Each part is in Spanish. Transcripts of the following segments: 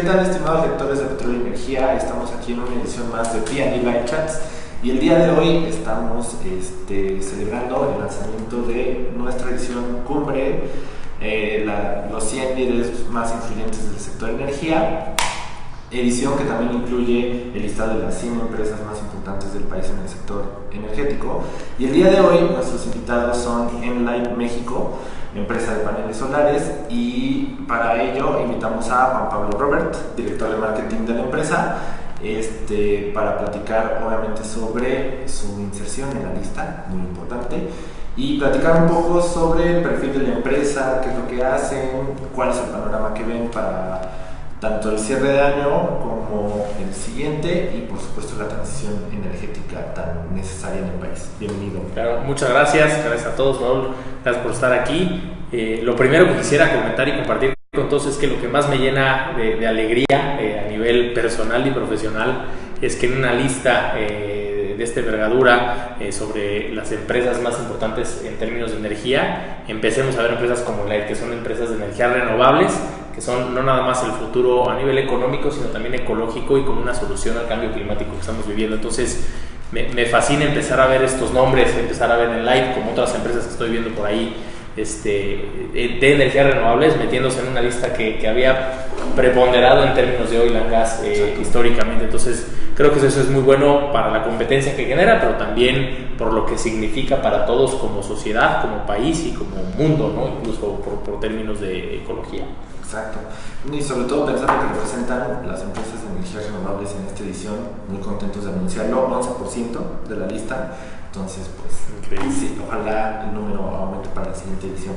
¿Qué tal, estimados lectores de Petróleo y Energía? Estamos aquí en una edición más de P&E Live Chats y el día de hoy estamos celebrando el lanzamiento de nuestra edición cumbre, los 100 líderes más influyentes del sector de energía, edición que también incluye el listado de las 100 empresas más importantes del país en el sector energético. Y el día de hoy nuestros invitados son Enlight México, empresa de paneles solares, y para ello invitamos a Juan Pablo Robert, director de marketing de la empresa, para platicar obviamente sobre su inserción en la lista, muy importante, y platicar un poco sobre el perfil de la empresa, qué es lo que hacen, cuál es el panorama que ven para tanto el cierre de año como el siguiente, y por supuesto la transición energética tan necesaria en el país. Bienvenido. Claro, muchas gracias a todos, Raúl, gracias por estar aquí. Lo primero que quisiera comentar y compartir con todos es que lo que más me llena de alegría a nivel personal y profesional es que en una lista de esta envergadura sobre las empresas más importantes en términos de energía, empecemos a ver empresas como Enlight, que son empresas de energías renovables, que son no nada más el futuro a nivel económico, sino también ecológico y con una solución al cambio climático que estamos viviendo. Entonces, me fascina empezar a ver estos nombres, empezar a ver Enlight como otras empresas que estoy viendo por ahí de energías renovables, metiéndose en una lista que había preponderado en términos de oil and gas históricamente. Entonces, creo que eso es muy bueno para la competencia que genera, pero también por lo que significa para todos como sociedad, como país y como mundo, ¿no? Incluso por términos de ecología. Exacto. Y sobre todo pensando que representan las empresas de energías renovables en esta edición, muy contentos de anunciarlo, 11% de la lista. Entonces, pues, sí, ojalá el número aumente para la siguiente edición.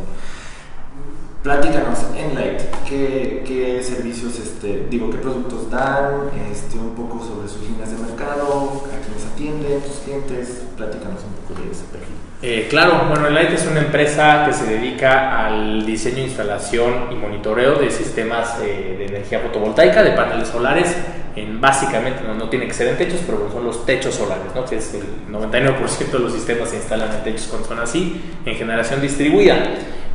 Platícanos, Enlight, ¿qué servicios, qué productos dan, un poco sobre sus líneas de mercado, a quienes atienden, sus clientes, platícanos un poco de ese perfil. Claro, bueno, Enlight es una empresa que se dedica al diseño, instalación y monitoreo de sistemas de energía fotovoltaica, de paneles solares, básicamente no tiene que ser en techos, pero son los techos solares, ¿no? Que es el 99% de los sistemas se instalan en techos cuando son así, en generación distribuida.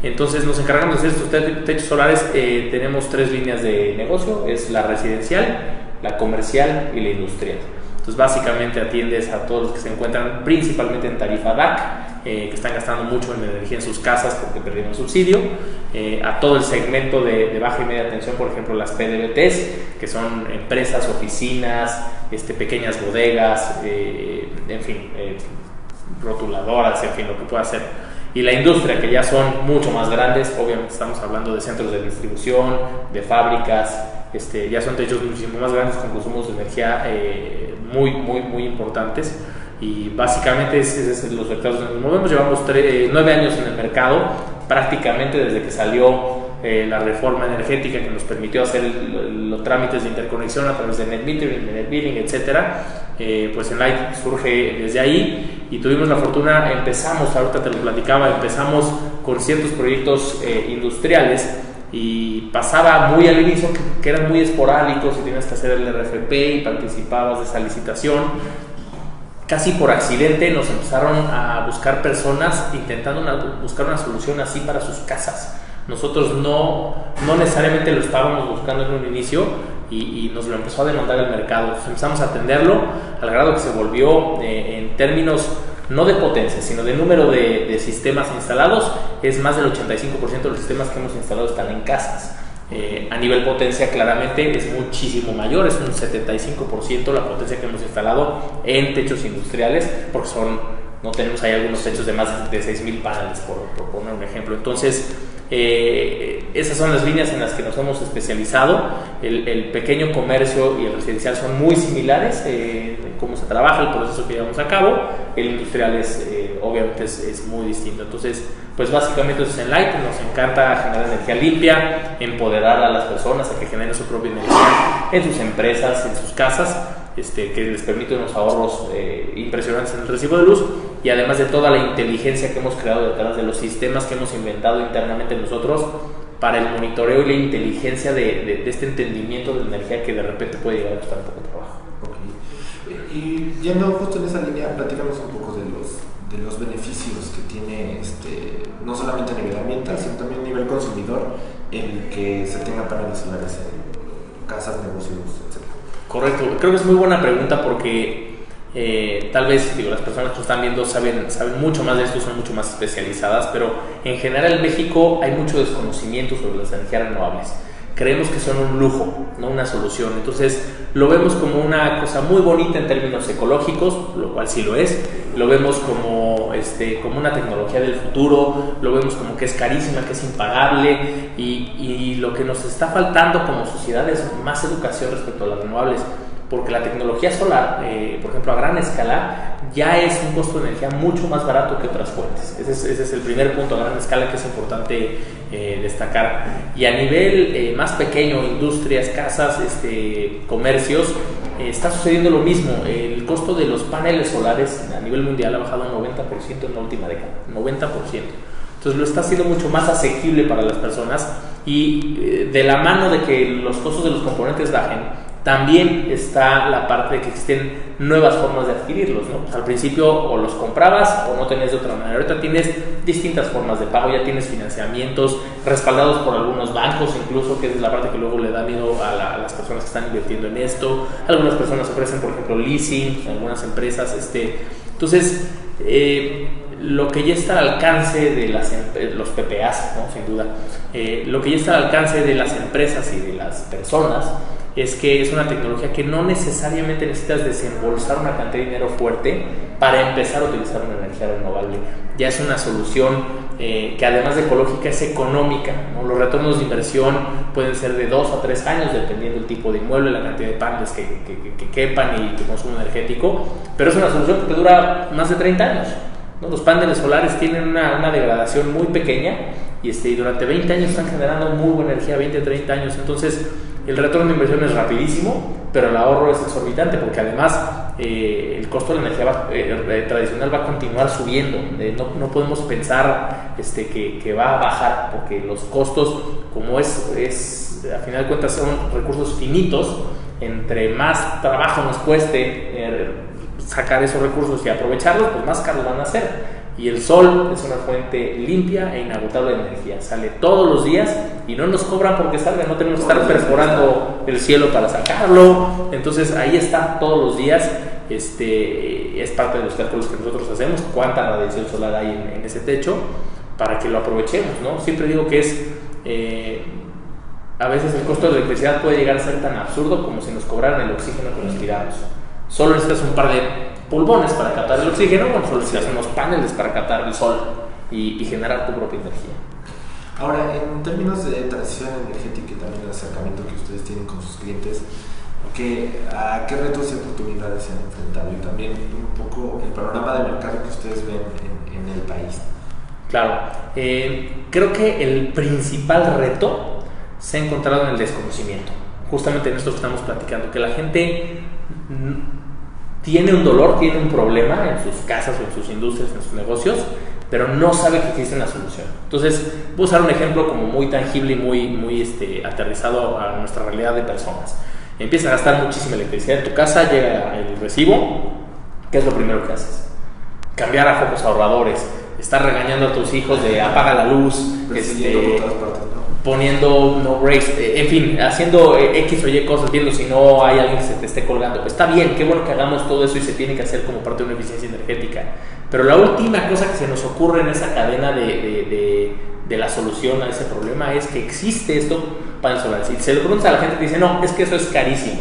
Entonces nos encargamos de hacer estos techos solares. Tenemos 3 líneas de negocio, es la residencial, la comercial y la industrial. Entonces básicamente atiendes a todos los que se encuentran principalmente en tarifa DAC, que están gastando mucho en energía en sus casas porque perdieron subsidio, a todo el segmento de baja y media tensión, por ejemplo las PDVTs, que son empresas, oficinas, pequeñas bodegas, rotuladoras, en fin, lo que pueda hacer. Y la industria, que ya son mucho más grandes, obviamente estamos hablando de centros de distribución, de fábricas, ya son techos muchísimo más grandes con consumos de energía muy importantes. Y básicamente es los mercados donde nos movemos. Llevamos 9 años en el mercado, prácticamente desde que salió la reforma energética que nos permitió hacer los trámites de interconexión a través de net metering, de net billing, etcétera. Pues Enlight surge desde ahí y tuvimos la fortuna, ahorita te lo platicaba, empezamos con ciertos proyectos industriales y pasaba muy al inicio que eran muy esporádicos y tenías que hacer el RFP y participabas de esa licitación. Casi por accidente nos empezaron a buscar personas intentando buscar una solución así para sus casas. Nosotros no necesariamente lo estábamos buscando en un inicio y nos lo empezó a demandar el mercado. Entonces empezamos a atenderlo al grado que se volvió, en términos no de potencia, sino de número de sistemas instalados, es más del 85% de los sistemas que hemos instalado están en casas. A nivel potencia claramente es muchísimo mayor, es un 75% la potencia que hemos instalado en techos industriales, porque no tenemos ahí algunos techos de más de 6,000 paneles, por poner un ejemplo. Entonces, esas son las líneas en las que nos hemos especializado. El pequeño comercio y el residencial son muy similares, cómo se trabaja, el proceso que llevamos a cabo. El industrial obviamente es muy distinto. Entonces, pues básicamente eso es Enlight. Nos encanta generar energía limpia, empoderar a las personas a que generen su propia energía en sus empresas, en sus casas, que les permite unos ahorros impresionantes en el recibo de luz, y además de toda la inteligencia que hemos creado detrás de los sistemas que hemos inventado internamente nosotros para el monitoreo y la inteligencia de este entendimiento de la energía que de repente puede llegar a costar un poco de trabajo. Okay. Y yendo justo en esa línea, platícanos un poco de los beneficios que tiene no solamente a nivel ambiental, sino también a nivel consumidor, el que se tengan paneles solares en casas, negocios, etc. Correcto, creo que es muy buena pregunta porque tal vez las personas que nos están viendo saben mucho más de esto, son mucho más especializadas, pero en general en México hay mucho desconocimiento sobre las energías renovables. Creemos que son un lujo, no una solución. Entonces lo vemos como una cosa muy bonita en términos ecológicos, lo cual sí lo es. Lo vemos como una tecnología del futuro, lo vemos como que es carísima, que es impagable, y lo que nos está faltando como sociedad es más educación respecto a las renovables, porque la tecnología solar, por ejemplo, a gran escala, ya es un costo de energía mucho más barato que otras fuentes. Ese es el primer punto a gran escala que es importante destacar. Y a nivel más pequeño, industrias, casas, comercios, está sucediendo lo mismo. El costo de los paneles solares a nivel mundial ha bajado un 90% en la última década, 90%. Entonces lo está haciendo mucho más asequible para las personas, y de la mano de que los costos de los componentes bajen, también está la parte de que existen nuevas formas de adquirirlos, ¿no? Pues al principio o los comprabas o no tenías de otra manera. Ahorita tienes distintas formas de pago, ya tienes financiamientos respaldados por algunos bancos, incluso, que es la parte que luego le da miedo a las personas que están invirtiendo en esto. Algunas personas ofrecen, por ejemplo, leasing, algunas empresas. Entonces, lo que ya está al alcance de los PPAs, ¿no? Sin duda, lo que ya está al alcance de las empresas y de las personas, es que es una tecnología que no necesariamente necesitas desembolsar una cantidad de dinero fuerte para empezar a utilizar una energía renovable. Ya es una solución que, además de ecológica, es económica, ¿no? Los retornos de inversión pueden ser de 2 a 3 años, dependiendo del tipo de inmueble, la cantidad de paneles que quepan y tu consumo energético, pero es una solución que te dura más de 30 años, ¿no? Los paneles solares tienen una degradación muy pequeña, y durante 20 años están generando muy buena energía, 20 a 30 años. Entonces el retorno de inversión es rapidísimo, pero el ahorro es exorbitante, porque además el costo de la energía tradicional va a continuar subiendo. No podemos pensar que va a bajar, porque los costos, como es a final de cuentas son recursos finitos, entre más trabajo nos cueste sacar esos recursos y aprovecharlos, pues más caros van a ser. Y el sol es una fuente limpia e inagotable de energía. Sale todos los días y no nos cobran porque salga. No tenemos que estar perforando el cielo para sacarlo. Entonces ahí está todos los días. Es parte de los cálculos que nosotros hacemos. Cuánta radiación solar hay en ese techo, para que lo aprovechemos, ¿no? Siempre digo que a veces el costo de la electricidad puede llegar a ser tan absurdo como si nos cobraran el oxígeno que nos tiramos. Solo necesitas un par de pulmones para captar el oxígeno, solo necesitas unos paneles para captar el sol y generar tu propia energía. Ahora, en términos de transición energética y también el acercamiento que ustedes tienen con sus clientes, ¿a qué retos y oportunidades se han enfrentado? Y también un poco el panorama de mercado que ustedes ven en el país. Claro, creo que el principal reto se ha encontrado en el desconocimiento. Justamente en esto que estamos platicando, que la gente tiene un dolor, tiene un problema en sus casas o en sus industrias, en sus negocios, pero no sabe que existe una solución. Entonces, voy a usar un ejemplo como muy tangible y muy aterrizado a nuestra realidad de personas. Empiezas a gastar muchísima electricidad en tu casa, llega el recibo. ¿Qué es lo primero que haces? Cambiar a focos ahorradores, estar regañando a tus hijos de apaga la luz, poniendo no breaks, en fin, haciendo X o Y cosas, viendo si no hay alguien que se te esté colgando. Está bien, qué bueno que hagamos todo eso y se tiene que hacer como parte de una eficiencia energética. Pero la última cosa que se nos ocurre en esa cadena de la solución a ese problema es que existe esto paneles solares. Si se lo preguntas a la gente, te dice, no, es que eso es carísimo.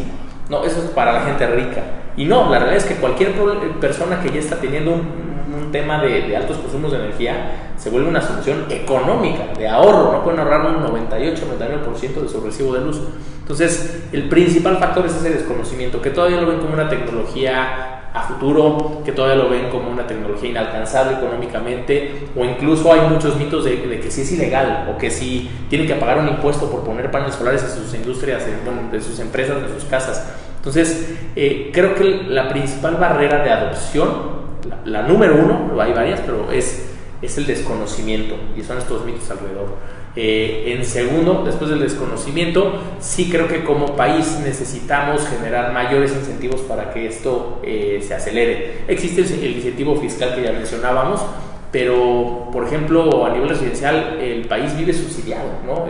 No, eso es para la gente rica. Y no, la realidad es que cualquier persona que ya está teniendo un tema de altos consumos de energía se vuelve una solución económica, de ahorro. No pueden ahorrar un 98-99% de su recibo de luz. Entonces, el principal factor es ese desconocimiento, que todavía lo ven como una tecnología a futuro, que todavía lo ven como una tecnología inalcanzable económicamente, o incluso hay muchos mitos de que sí es ilegal, o que sí tienen que pagar un impuesto por poner paneles solares en sus industrias, de sus empresas, de sus casas. Entonces, creo que la principal barrera de adopción, la número uno, hay varias, pero es el desconocimiento, y son estos mitos alrededor. En segundo, después del desconocimiento, sí creo que como país necesitamos generar mayores incentivos para que esto se acelere. Existe el incentivo fiscal que ya mencionábamos, pero por ejemplo a nivel residencial el país vive subsidiado, ¿no?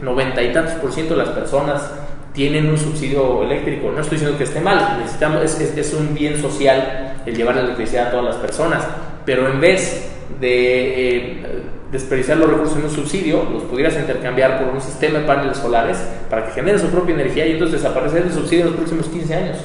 90 y tantos % de las personas tienen un subsidio eléctrico. No estoy diciendo que esté mal, es un bien social el llevar la electricidad a todas las personas, pero en vez de desperdiciar los recursos en un subsidio, los pudieras intercambiar por un sistema de paneles solares para que generen su propia energía y entonces desaparecer el subsidio en los próximos 15 años,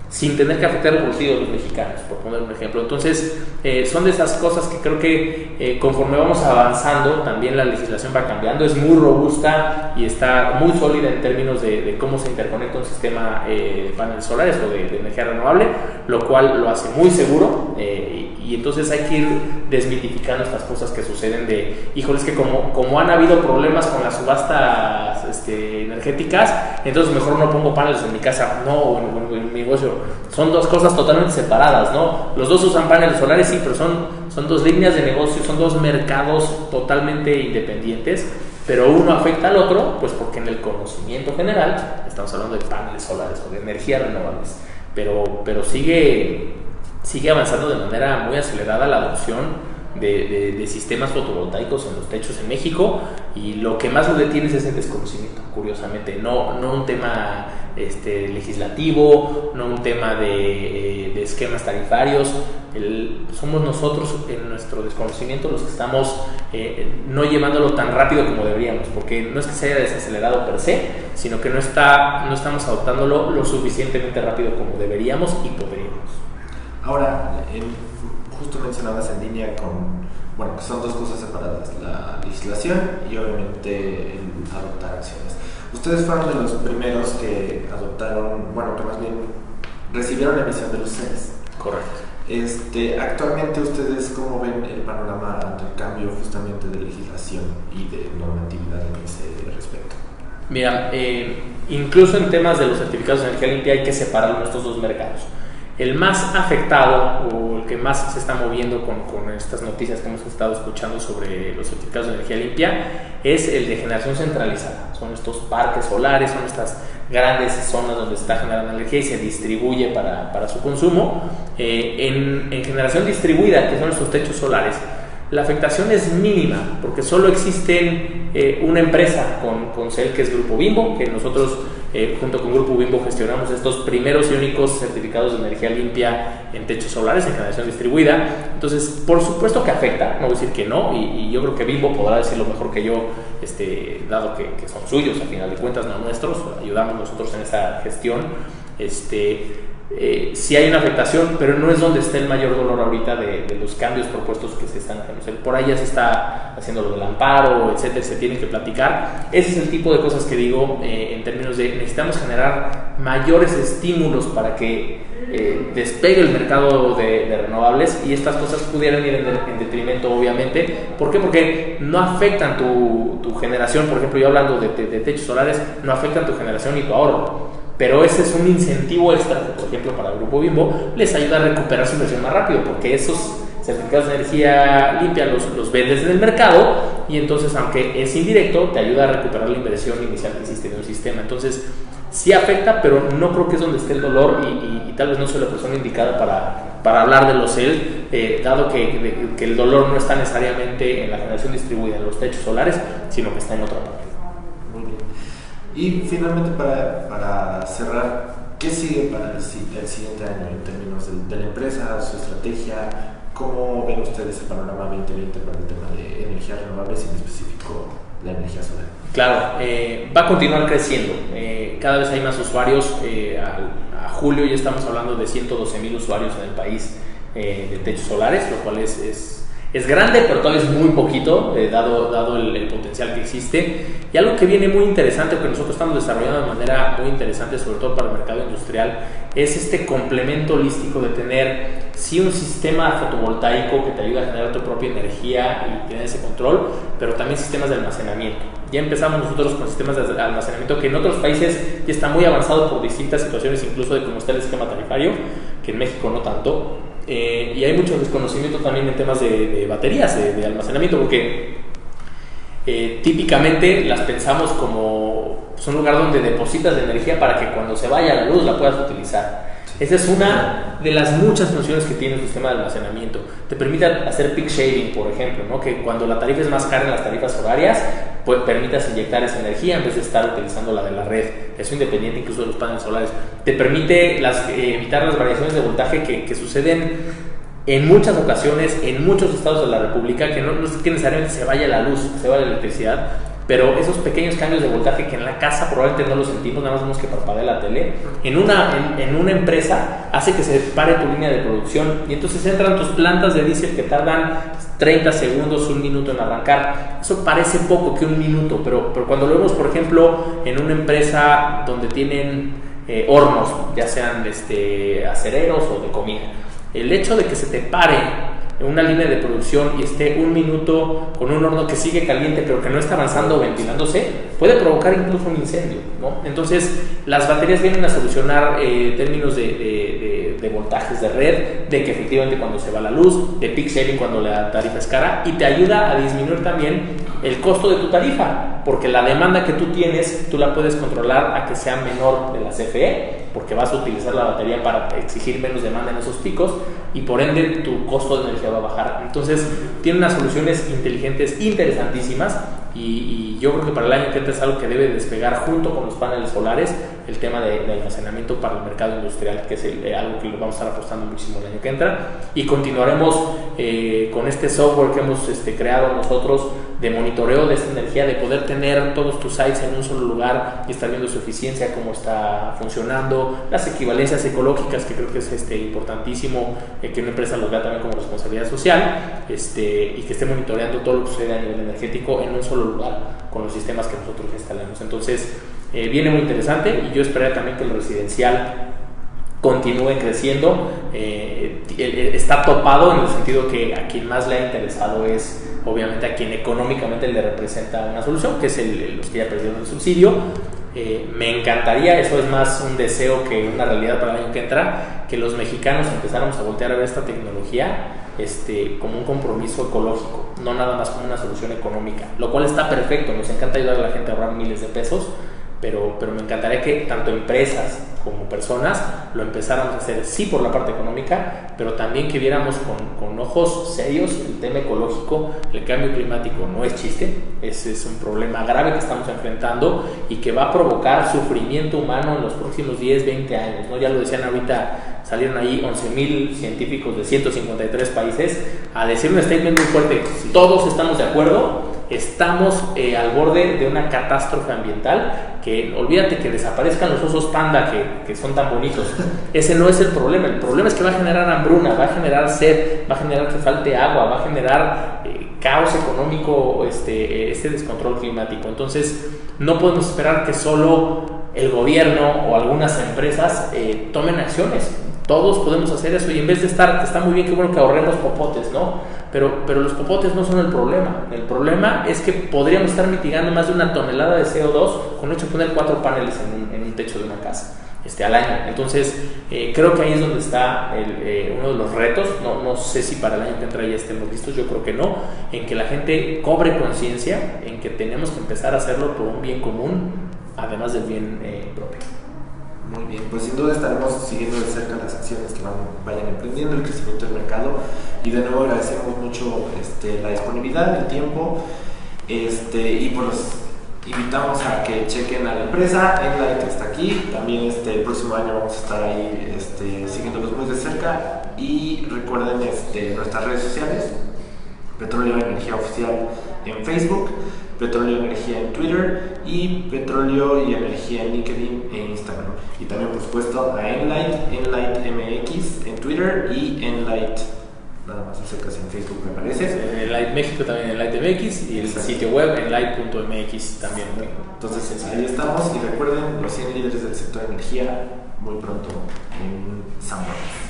sin tener que afectar el bolsillo de los mexicanos, por poner un ejemplo. Entonces, son de esas cosas que creo que conforme vamos avanzando, también la legislación va cambiando, es muy robusta y está muy sólida en términos de cómo se interconecta un sistema de paneles solares o de energía renovable, lo cual lo hace muy seguro, y entonces hay que ir desmitificando estas cosas que suceden de, híjoles, que como han habido problemas con las subastas energéticas, entonces mejor no pongo paneles en mi casa, no, o en mi negocio. Son dos cosas totalmente separadas, ¿no? Los dos usan paneles solares, sí, pero son dos líneas de negocio, son dos mercados totalmente independientes, pero uno afecta al otro, pues porque en el conocimiento general estamos hablando de paneles solares o de energías renovables, pero sigue avanzando de manera muy acelerada la adopción de sistemas fotovoltaicos en los techos en México, y lo que más lo detiene es ese desconocimiento, curiosamente, no un tema legislativo, no un tema de esquemas tarifarios. Somos nosotros en nuestro desconocimiento los que estamos no llevándolo tan rápido como deberíamos, porque no es que se haya desacelerado per se, sino que no estamos adoptándolo lo suficientemente rápido como deberíamos y podríamos. Ahora, justo mencionabas en línea que son dos cosas separadas, la legislación y obviamente el adoptar acciones. Ustedes fueron de los primeros que adoptaron, que más bien recibieron la emisión de los CENs. Correcto. Actualmente, ¿ustedes cómo ven el panorama ante el cambio justamente de legislación y de normatividad en ese respecto? Mira, incluso en temas de los certificados de energía limpia hay que separar estos dos mercados. El más afectado o el que más se está moviendo con estas noticias que hemos estado escuchando sobre los certificados de energía limpia es el de generación centralizada. Son estos parques solares, son estas grandes zonas donde se está generando energía y se distribuye para su consumo. En generación distribuida, que son estos techos solares, la afectación es mínima porque solo existen una empresa con CEL, que es Grupo Bimbo, que nosotros junto con Grupo Bimbo gestionamos estos primeros y únicos certificados de energía limpia en techos solares en generación distribuida. Entonces, por supuesto que afecta, no voy a decir que no, y yo creo que Bimbo podrá decirlo mejor que yo, dado que son suyos, a final de cuentas, no nuestros, ayudamos nosotros en esa gestión. Sí hay una afectación, pero no es donde está el mayor dolor ahorita de los cambios propuestos que se están haciendo. Por ahí ya se está haciendo lo del amparo, etcétera, se tiene que platicar. Ese es el tipo de cosas que digo en términos de necesitamos generar mayores estímulos para que despegue el mercado de renovables, y estas cosas pudieran ir en detrimento, obviamente. ¿Por qué? Porque no afectan tu generación. Por ejemplo, yo hablando de techos solares, no afectan tu generación ni tu ahorro. Pero ese es un incentivo extra, por ejemplo, para el Grupo Bimbo, les ayuda a recuperar su inversión más rápido, porque esos certificados de energía limpia los vendes en el mercado, y entonces, aunque es indirecto, te ayuda a recuperar la inversión inicial que hiciste en un sistema. Entonces, sí afecta, pero no creo que es donde esté el dolor, y tal vez no soy la persona indicada para hablar de los CEL, dado que el dolor no está necesariamente en la generación distribuida, en los techos solares, sino que está en otra parte. Y finalmente, para cerrar, ¿qué sigue para el siguiente año en términos de la empresa, su estrategia? ¿Cómo ven ustedes el panorama 2020 para el tema de energías renovables y en específico la energía solar? Claro, va a continuar creciendo. Cada vez hay más usuarios. A julio ya estamos hablando de 112,000 usuarios en el país de techos solares, lo cual es grande, pero todavía es muy poquito, dado el potencial que existe. Y algo que viene muy interesante, o que nosotros estamos desarrollando de manera muy interesante, sobre todo para el mercado industrial, es este complemento holístico de tener sí un sistema fotovoltaico que te ayuda a generar tu propia energía y tener ese control, pero también sistemas de almacenamiento. Ya empezamos nosotros con sistemas de almacenamiento que en otros países ya está muy avanzado por distintas situaciones, incluso de cómo está el esquema tarifario, que en México no tanto. Y hay mucho desconocimiento también en temas de baterías, de almacenamiento, porque típicamente las pensamos como un lugar donde depositas de energía para que cuando se vaya la luz la puedas utilizar. Esa es una de las muchas funciones que tiene el sistema de almacenamiento. Te permite hacer peak shaving, por ejemplo, ¿no? Que cuando la tarifa es más cara en las tarifas horarias, permitas inyectar esa energía en vez de estar utilizando la de la red. Eso independiente incluso de los paneles solares. Te permite evitar las variaciones de voltaje que suceden en muchas ocasiones, en muchos estados de la República, que no es que necesariamente se vaya la luz, se vaya la electricidad, pero esos pequeños cambios de voltaje que en la casa probablemente no los sentimos, nada más vemos que parpadea la tele, en una empresa hace que se pare tu línea de producción y entonces entran tus plantas de diésel que tardan 30 segundos, 1 minuto en arrancar. Eso parece poco que 1 minuto, pero cuando lo vemos, por ejemplo, en una empresa donde tienen hornos, ya sean acereros o de comida, el hecho de que se te pare una línea de producción y esté 1 minuto con un horno que sigue caliente pero que no está avanzando o ventilándose, puede provocar incluso un incendio, ¿no? Entonces las baterías vienen a solucionar términos de voltajes de red, de que efectivamente cuando se va la luz, de peak shaving cuando la tarifa es cara, y te ayuda a disminuir también el costo de tu tarifa, porque la demanda que tú tienes, tú la puedes controlar a que sea menor de la CFE, porque vas a utilizar la batería para exigir menos demanda en esos picos y por ende tu costo de energía va a bajar. Entonces tiene unas soluciones inteligentes interesantísimas y yo creo que para el año que entra es algo que debe despegar junto con los paneles solares, el tema de almacenamiento para el mercado industrial, que es algo que lo vamos a estar apostando muchísimo el año que entra, y continuaremos con este software que hemos creado nosotros de monitoreo de esta energía, de poder tener todos tus sites en un solo lugar y estar viendo su eficiencia, cómo está funcionando, las equivalencias ecológicas, que creo que es importantísimo que una empresa los vea también como responsabilidad social, y que esté monitoreando todo lo que sucede a nivel energético en un solo lugar con los sistemas que nosotros instalamos. Entonces viene muy interesante y yo esperaría también que el residencial continúe creciendo. Está topado en el sentido que a quien más le ha interesado es obviamente a quien económicamente le representa una solución, que es los que ya perdieron el subsidio. Me encantaría, eso es más un deseo que una realidad para el año que entra, que los mexicanos empezáramos a voltear a ver esta tecnología como un compromiso ecológico, no nada más como una solución económica, lo cual está perfecto. Nos encanta ayudar a la gente a ahorrar miles de pesos, pero me encantaría que tanto empresas como personas lo empezáramos a hacer, sí, por la parte económica, pero también que viéramos con ojos serios el tema ecológico. El cambio climático no es chiste, es un problema grave que estamos enfrentando y que va a provocar sufrimiento humano en los próximos 10, 20 años, ¿no? Ya lo decían ahorita, salieron ahí 11,000 científicos de 153 países a decir un statement muy fuerte: todos estamos de acuerdo, estamos al borde de una catástrofe ambiental, que olvídate que desaparezcan los osos panda que son tan bonitos, ese no es el problema es que va a generar hambruna, va a generar sed, va a generar que falte agua, va a generar caos económico, este descontrol climático. Entonces no podemos esperar que solo el gobierno o algunas empresas tomen acciones. Todos podemos hacer eso, y en vez de está muy bien, que bueno que ahorremos popotes, ¿no? Pero los popotes no son el problema. El problema es que podríamos estar mitigando más de 1 tonelada de CO2 con el hecho de poner 4 paneles en un techo de una casa al año. Entonces creo que ahí es donde está uno de los retos. No sé si para el año que entra ya estemos listos, yo creo que no, en que la gente cobre conciencia en que tenemos que empezar a hacerlo por un bien común, además del bien propio. Muy bien, pues sin duda estaremos siguiendo de cerca las acciones que vayan emprendiendo, el crecimiento del mercado, y de nuevo agradecemos mucho la disponibilidad, el tiempo, y pues los invitamos a que chequen a la empresa. Enlight está aquí, también el próximo año vamos a estar ahí siguiéndolos muy de cerca, y recuerden nuestras redes sociales: Petróleo y Energía Oficial en Facebook, Petróleo y Energía en Twitter, y Petróleo y Energía en LinkedIn e Instagram. Y también, por supuesto, a Enlight MX en Twitter, y Enlight, nada más acercas en Facebook, me parece. Enlight México también, Enlight MX, y el sitio web enlight.mx también. Entonces ahí estamos, y recuerden, los 100 líderes del sector de energía muy pronto en San Juan.